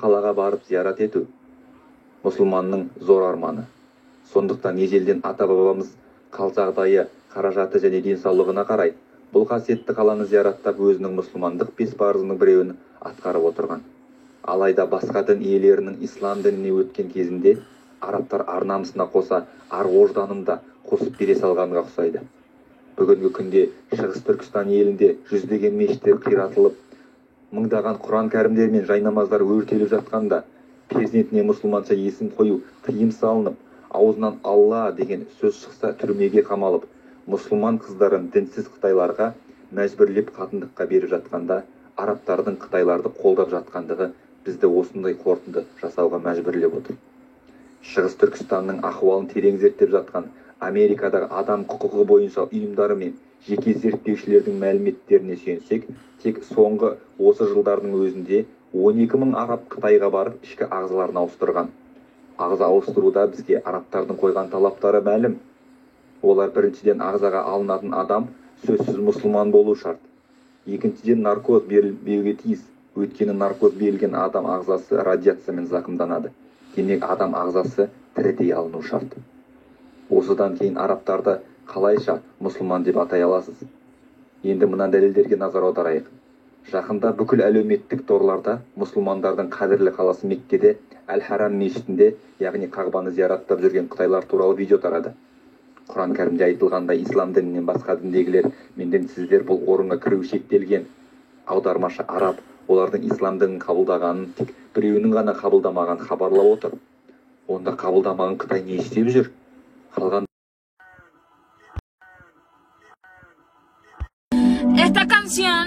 қалаға барып зиярат ету мұсылманның зор арманы. Сондықтан ежелден ата-бабамыз қал-жағдайы, қаражаты және денсаулығына қарай бұл қасиетті қаланы зияраттап өзінің мұсылмандық 5 парызының біреуін атқарып отырған. Алайда басқа дін иелерінің ислам дініне өткен кезінде арабтар ар-намысына қоса ар-ожданын да қосып бере салғанға ұқсайды. Бүгінгі күнде Шығыс Түркістан елінде жүздеген мешіттер қиратылып, мыңдаған Құран кәрімдер мен жайнамаздар өртеліп жатқанда, перзентіне мұсылманша есім қою тыйым салынып, аузынан Алла деген сөз шықса түрмеге қамалып, мұсылман қыздарын дінсіз қытайларға мәжбүрлеп қатындыққа беріп жатқанда, арабтардың қытайларды қолдап жатқандығы бізді осындай қорытынды жасауға мәжбүрлеп отыр. Шығыс Түркістанның ахуалын терең зерттеп жатқан Америкадағы адам құқығы бойынша ұйымдары мен жеке зерттеушілердің мәліметтеріне сүйенсек, тек соңғы осы жылдардың өзінде 12 мың араб Қытайға барып ішкі ағзаларын ауыстырған. Ағза ауыстыруда бізге арабтардың қойған талаптары мәлім. Олар біріншіден ағзаға алынатын адам сөзсіз мұсылман болу шарт. Екіншіден наркоз берілбеуге тиіс. Өйткені наркоз берілген адам ағзасы радиациямен зақымданады. Демек адам ағзасы тірідей алыну шарт. Осыдан кейін арабтарды қалайша мұсылман деп атай аласыз? Енді мына дәлелдерге назар аударайық. Жақында бүкіл әлеуметтік торларда мұсылмандардың қадірлі қаласы Меккеде Әл-Харам мешітінде, яғни Қағбаны зияраттап жүрген қытайлар туралы видео тарады. Құран кәрімде айтылғандай ислам дінінен басқа діндегілер мен дінсіздер бұл орынға кіру шектелген. Аудармашы араб олардың ислам дінін қабылдағанын тек біреуінің ғана қабылдамаған хабарлап отыр. Онда қабылдамаған Қытай не істеп жүр? Esta canción